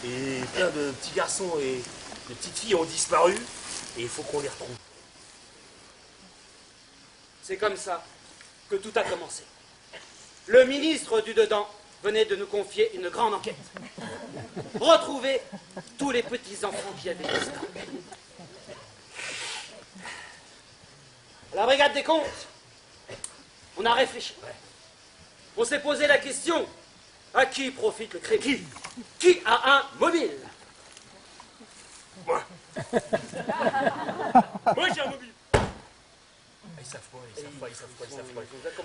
Et plein de petits garçons et de petites filles ont disparu. Et il faut qu'on les retrouve. C'est comme ça que tout a commencé. Le ministre du Dedans venait de nous confier une grande enquête. Retrouver tous les petits-enfants qui avaient disparu. À la brigade des comptes, on a réfléchi. On s'est posé la question, à qui profite le crédit? Qui a un mobile? Moi. Moi j'ai un mobile. Ils savent pas.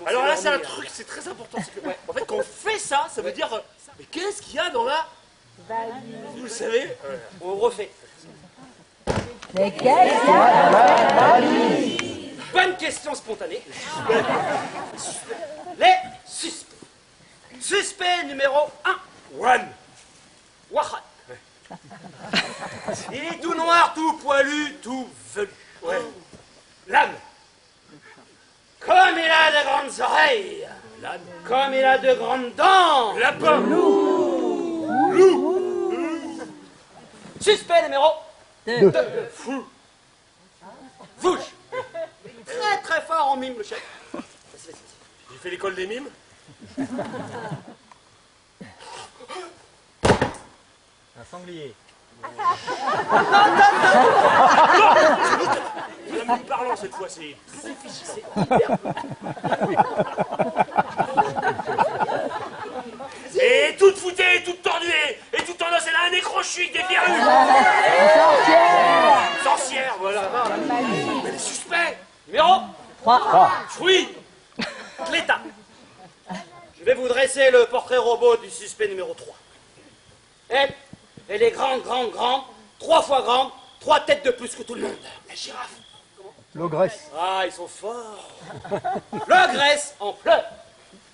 Alors là c'est un truc, c'est très important. C'est que, en fait quand on fait ça, ça veut dire, mais qu'est-ce qu'il y a dans la valise? Vous le savez? On refait. Mais qu'est-ce qu'il y a dans la valise? Bonne question spontanée. Les suspects. Suspect numéro 1. One. Wahan. Il est tout noir, tout poilu, tout velu. Ouais. L'âne. Comme il a de grandes oreilles. L'âne. Comme il a de grandes dents. Lapin. Loup. Suspect numéro 2. Fou. Fouche. Très très fort en mime, le chef. J'ai fait l'école des mimes. Un sanglier. C'est la mime parlant cette fois, c'est difficile. C'est hyper. Et toute foutée, toute tordue, et tout en os, elle a un nez crochu avec des verrues. Sorcière, voilà. Mais les suspects. Numéro 3. Fruit de l'État. Je vais vous dresser le portrait robot du suspect numéro 3. Elle est grande, 3 fois grande, 3 têtes de plus que tout le monde. La girafe. L'ogresse. Ah, ils sont forts. L'ogresse en pleurs.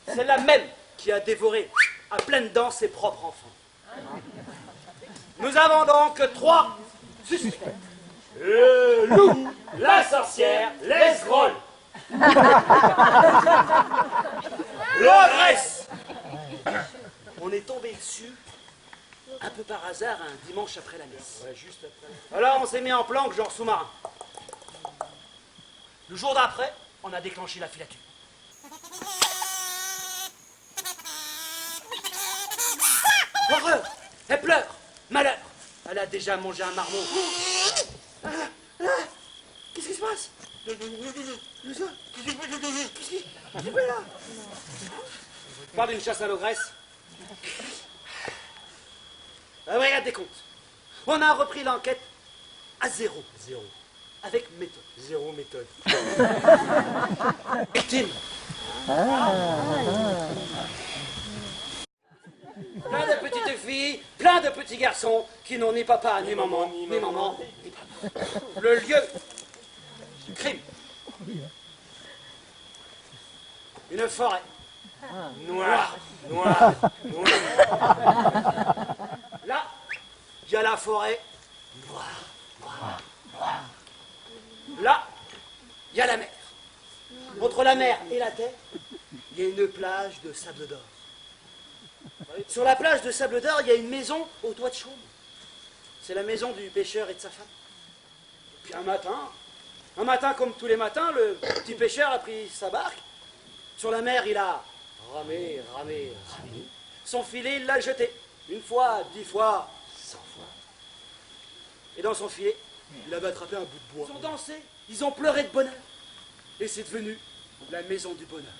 C'est la même qui a dévoré à pleines dents ses propres enfants. Nous avons donc 3 suspects. Le loup, la sorcière, l'escrolle. L'ogresse. On est tombé dessus un peu par hasard un dimanche après la messe. Ouais, juste après. Alors on s'est mis en planque genre sous-marin. Le jour d'après, on a déclenché la filature. Horreur! Elle pleure! Malheur! Elle a déjà mangé un marmot. Qu'est-ce qui se passe? Qu'est-ce qui fait là? Je parle d'une chasse à l'ogresse. La brigade des comptes. On a repris l'enquête à zéro. Zéro. Avec méthode. Zéro méthode. Victime. Plein de petites filles, plein de petits garçons qui n'ont ni papa, ni maman, ni maman, ni papa. Le lieu du crime. Une forêt. Noir. Là, il y a la forêt noire. Là, il y a la mer. Entre la mer et la terre, il y a une plage de sable d'or. Sur la plage de sable d'or, il y a une maison au toit de chaume. C'est la maison du pêcheur et de sa femme. Puis un matin comme tous les matins, le petit pêcheur a pris sa barque. Sur la mer, il a ramé. Son filet, il l'a jeté. 1 fois, 10 fois, 100 fois. Et dans son filet, il avait attrapé un bout de bois. Ils ont dansé, ils ont pleuré de bonheur. Et c'est devenu la maison du bonheur.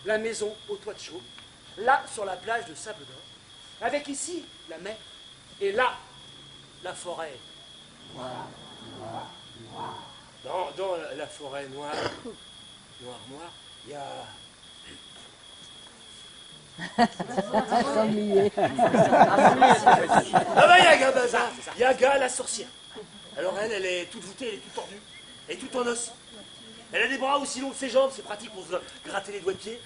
La maison au toit de chaume. Là, sur la plage de sable d'or. Avec ici, la mer. Et là, la forêt. Dans la forêt noire, il y a... Sanglier. Ah bah Yaga Baza, Yaga la sorcière. Alors elle est toute voûtée, elle est toute tordue, elle est toute en os. Elle a des bras aussi longs que ses jambes, c'est pratique pour se gratter les doigts de pied.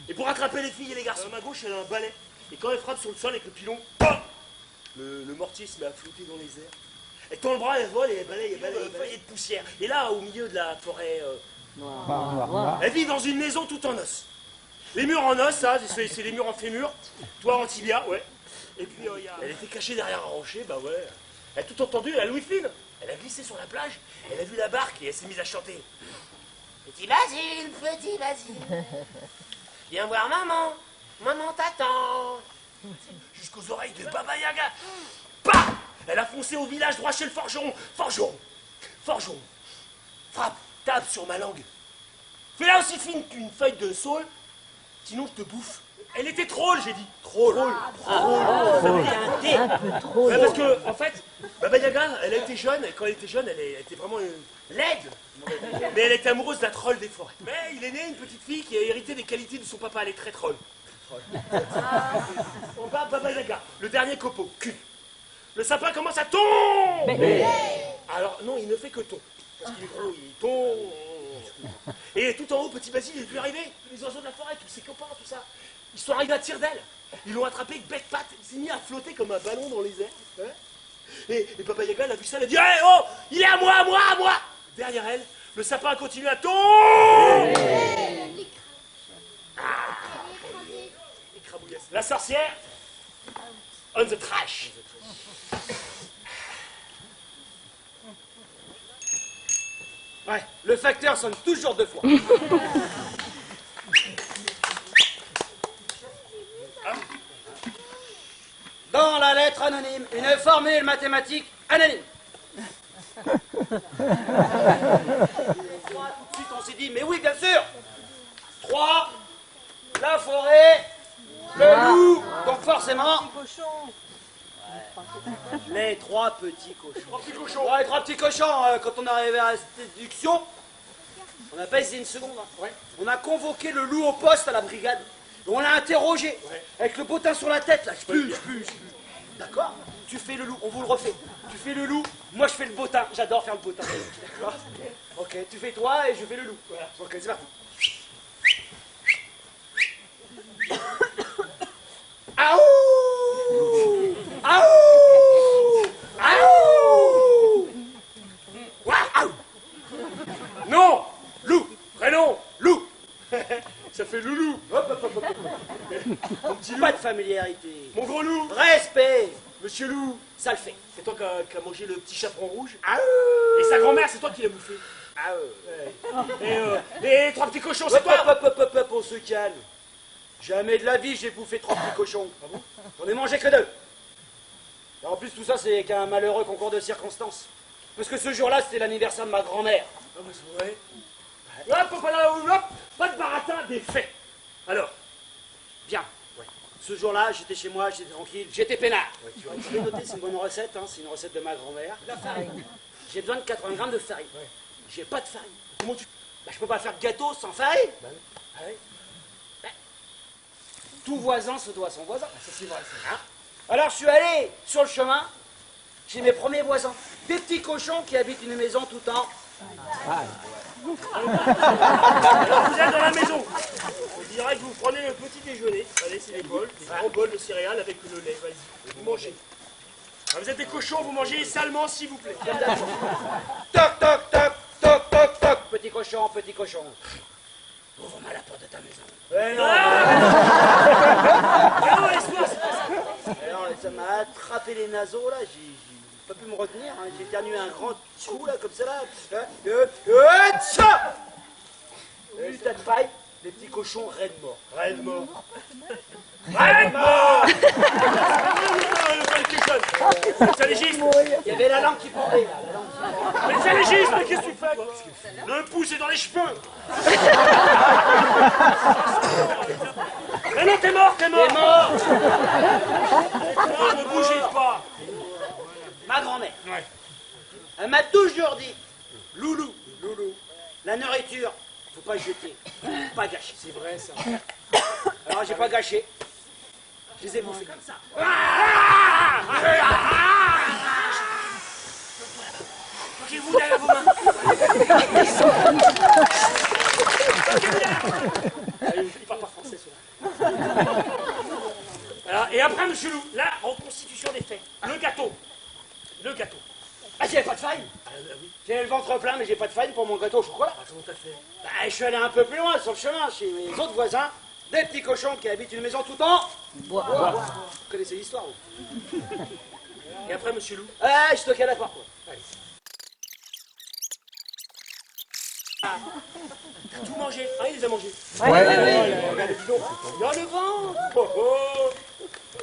Et pour attraper les filles et les garçons. À ma gauche, elle a un balai. Et quand elle frappe sur le sol avec le pilon, pam, le mortier se met à flotter dans les airs. Elle tend le bras, elle vole et elle balaye, feuilles de poussière. Et là, au milieu de la forêt, Noir. elle vit dans une maison toute en os. Les murs en os, ça, c'est les murs en fémur. Toi en tibia, ouais. Et puis, elle était cachée derrière un rocher, bah ouais. Elle a tout entendu, la Louis-Fine. Elle a glissé sur la plage, elle a vu la barque et elle s'est mise à chanter. Petit Basile, viens voir maman, maman t'attend. Jusqu'aux oreilles de Baba Yaga. Bah, elle a foncé au village droit chez le forgeron. Forgeron, frappe, tape sur ma langue. Fais-la aussi fine qu'une feuille de saule, sinon je te bouffe. Elle était troll, j'ai dit. Troll. Un peu trop. Ouais, parce que, en fait, Baba Yaga, elle a été jeune, et quand elle était jeune, elle était vraiment laide. Mais elle était amoureuse d'un troll des forêts. Mais il est né une petite fille qui a hérité des qualités de son papa, elle est très troll. On bat Baba Yaga, le dernier copeau, cul. Le sapin commence à tomber. Alors, non, il ne fait que tomber. Parce qu'il est gros, il tombe. Et tout en haut, petit Basile, il est plus arrivé. Les oiseaux de la forêt, tous ses copains, tout ça. Ils sont arrivés à tire d'aile. Ils l'ont attrapé avec bec patte. Il s'est mis à flotter comme un ballon dans les airs. Hein, et Baba Yaga, elle a vu ça, elle a dit hey, oh, il est à moi, à moi. Derrière elle, le sapin a continué à tomber. Écrabouillasse. La sorcière, on the trash. Ouais, le facteur sonne toujours 2 fois. Dans la lettre anonyme, une formule mathématique anonyme. Tout de suite, on s'est dit, mais oui, bien sûr. 3, la forêt, le loup, donc forcément... Les 3 petits cochons. 3 petits cochons. Ouais, 3 petits cochons, quand on est arrivé à la déduction, on n'a pas hésité une seconde. Hein. Ouais. On a convoqué le loup au poste à la brigade. Et on l'a interrogé. Ouais. Avec le bottin sur la tête, là. Je pue. D'accord? Tu fais le loup, on vous le refait. Tu fais le loup, moi je fais le bottin. J'adore faire le bottin. D'accord? Ok, tu fais toi et je fais le loup. Voilà. Ok, c'est parti. Aouh! Aouh! Aouh! Waouh! Non, loup, prénom, loup. Ça fait loulou. Hop. Mon petit loup. Pas de familiarité. Mon gros loup. Respect. Monsieur loup. Ça le fait. C'est toi qui a mangé le petit chaperon rouge. Aouh! Et sa grand-mère, c'est toi qui l'as bouffé. Aouh! Et les 3 petits cochons, c'est toi. Hop, on se calme. Jamais de la vie j'ai bouffé 3 petits cochons. Ah bon? J'en ai mangé que 2. Et en plus, tout ça, c'est qu'un malheureux concours de circonstances. Parce que ce jour-là, c'était l'anniversaire de ma grand-mère. Ah bah c'est vrai. Hop, pas de baratin, des faits. Alors, Bien. Ouais. Ce jour-là, j'étais chez moi, j'étais tranquille, j'étais peinard. Ouais, tu l'as noté, c'est une bonne recette, hein, c'est une recette de ma grand-mère. La farine. J'ai besoin de 80 grammes de farine. Ouais. J'ai pas de farine. comment tu... Bah, je peux pas faire de gâteau sans farine. Ah ouais. Tout voisin se doit à son voisin. Ça c'est vrai, ça. Hein? Alors je suis allé sur le chemin chez mes premiers voisins. Des petits cochons qui habitent une maison tout en... Alors vous êtes dans la maison. On dirait que vous prenez le petit déjeuner. Allez, c'est les bols, des grands bols de céréales avec le lait. Vas-y, vous mangez. Alors, vous êtes des cochons, vous mangez salement, s'il vous plaît. Toc, toc, toc, toc, toc, toc. Petit cochon, petit cochon. Ouvre-moi la porte de ta maison. Eh non. Non, laisse-moi, c'est pas ça. Alors, ça m'a attrapé les naseaux, là. J'ai pas pu me retenir. Hein. J'ai éternué un grand trou, là, comme ça, là. Tcha! Une tas de paille, des petits cochons raides morts. Rêve mort. Rêve mort. Ça légiste. Il y avait la langue qui pendait, là. La langue qui... Mais ça légiste, mais qu'est-ce que tu fais, quoi? Le pouce est dans les cheveux. Mais non, t'es mort. T'es mort. Non, ne bougez pas. Ma grand-mère, Ouais. elle m'a toujours dit, Loulou, la nourriture, faut pas jeter, faut pas gâcher. C'est vrai, ça. Alors j'ai pas gâché, je les ai bouffés comme ça. Coquez-vous derrière vos mains. Allez, il parle pas français, celui-là. Alors, et après, monsieur Loup, la reconstitution des faits. Le gâteau. Ah, j'avais pas de farine. Oui. J'ai le ventre plein, mais j'ai pas de farine pour mon gâteau au chocolat. Comment t'as fait? Bah, je suis allé un peu plus loin sur le chemin, chez mes autres voisins. des petits cochons qui habitent une maison tout en bois. Vous connaissez l'histoire, vous? Et après, monsieur Loup? Ah, je te cale à toi. T'as tout mangé? Ah, il les a mangés. Regardez, dis donc. Il y a le vent.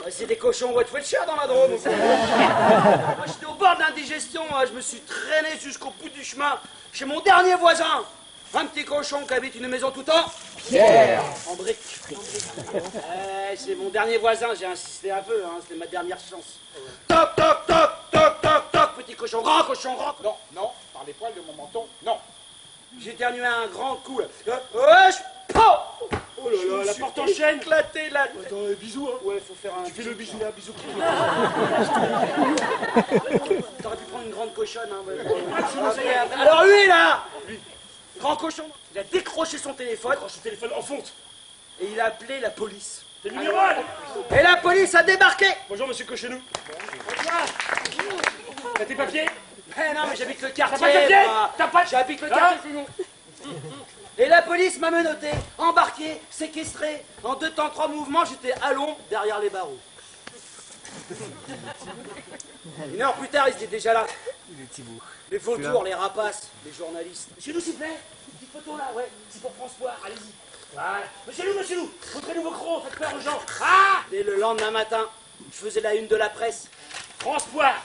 C'est des cochons Watchwatcher dans la Drôme. Moi, j'étais au bord de l'indigestion. Je me suis traîné jusqu'au bout du chemin chez mon dernier voisin. Un petit cochon qui habite une maison tout en pierre. En briques. C'est mon dernier voisin. J'ai insisté un peu. C'était ma dernière chance. Toc, toc, toc, toc, toc, toc. Petit cochon, grand cochon, grand. Non, non, par les poils de mon menton, non. J'ai éternué un grand coup. Wesh, pow. Oh là là, la porte en chaîne. Éclaté là. Attends, bisous, hein. Ouais, faut faire un. Tu fais le bisou là, bisou. T'aurais pu prendre une grande cochonne. Hein, alors lui là, grand cochon, il a décroché son téléphone. Accroche le téléphone en fonte. Et il a appelé la police. C'est le numéro 1. Et la police a débarqué. Bonjour, monsieur Cochenou. T'as tes papiers? Mais non, mais j'habite le T'as quartier. pas de papiers? moi. T'as pas... J'habite le Hein? quartier, sinon. Et la police m'a menotté, embarqué, séquestré. En 2 temps 3 mouvements, j'étais à l'ombre derrière les barreaux. 1 heure plus tard, ils étaient déjà là. Les vautours, les rapaces, les journalistes. Monsieur Loup, s'il vous plaît. Une petite photo là, ouais. C'est pour François, allez-y. Voilà. Monsieur Loup, montrez-nous vos crocs, faites peur aux gens. Ah! Et le lendemain matin, je faisais la une de la presse. François.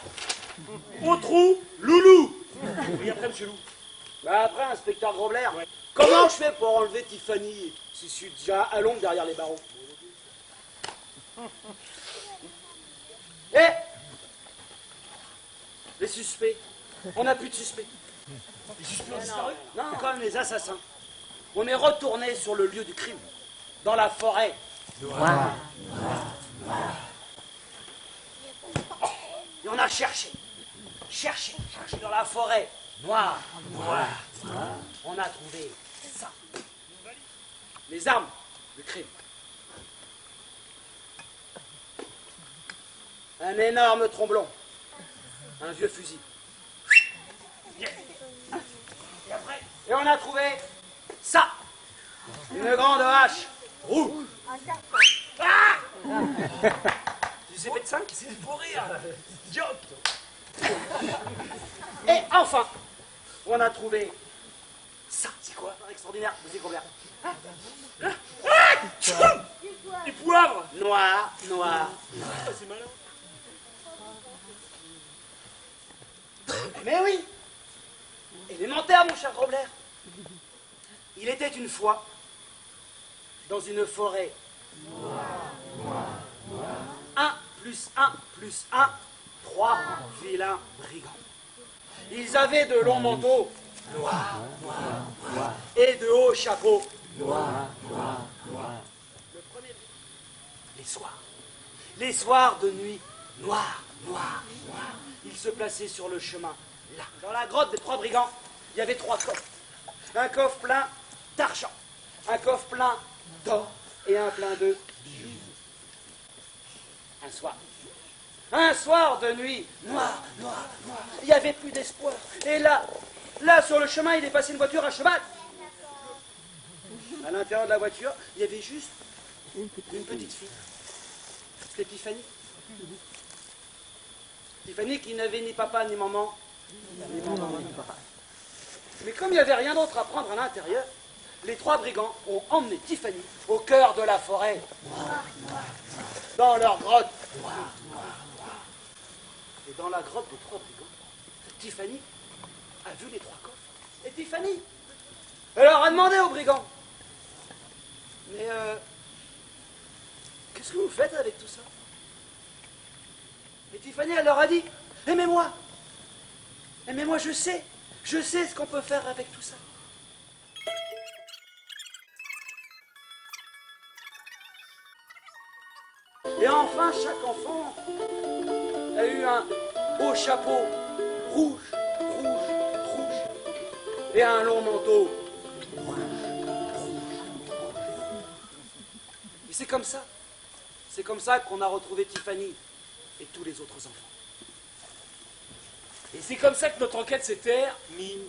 Au trou, loulou. Oui, après, monsieur Loup. Bah après, inspecteur Grobler, comment je fais pour enlever Tiffany si je suis déjà à l'ombre derrière les barreaux? Les suspects. On n'a plus de suspects. Les suspects ont disparu? Non, comme les assassins. On est retourné sur le lieu du crime, dans la forêt. Et on a cherché dans la forêt. Noir. On a trouvé ça. Les armes du crime. Un énorme tromblon. Un vieux fusil. Et on a trouvé ça. Une grande hache rouge. Ah! Du CP5? C'est pour rire. Joke. Et enfin, on a trouvé ça. C'est quoi? Extraordinaire. Vous combien? Du poivre. Noir. Ah, c'est malin. Mais oui. Élémentaire, mon cher Grobler. Il était une fois dans une forêt. 1 plus 1 plus 1, 3 vilains brigands. Ils avaient de longs manteaux noirs et de hauts chapeaux noirs. Le premier, les soirs de nuit, noirs. Ils se plaçaient sur le chemin. Là, dans la grotte des 3 brigands, il y avait 3 coffres. Un coffre plein d'argent, un coffre plein d'or et un plein de bijoux. Un soir de nuit, noir. Il n'y avait plus d'espoir. Et là, sur le chemin, il est passé une voiture à cheval. À l'intérieur de la voiture, il y avait juste une petite fille. C'était Tiffany. Tiffany qui n'avait ni papa ni maman. Ni maman ni papa. Mais comme il n'y avait rien d'autre à prendre à l'intérieur, les 3 brigands ont emmené Tiffany au cœur de la forêt. Dans leur grotte. Et dans la grotte des 3 brigands, Tiffany a vu les 3 coffres. Et Tiffany, elle leur a demandé aux brigands, mais qu'est-ce que vous faites avec tout ça? Et Tiffany, elle leur a dit, aimez-moi, je sais ce qu'on peut faire avec tout ça. Et enfin, chaque enfant a eu un beau chapeau rouge, et un long manteau rouge. Et c'est comme ça qu'on a retrouvé Tiffany et tous les autres enfants. Et c'est comme ça que notre enquête s'est terminée.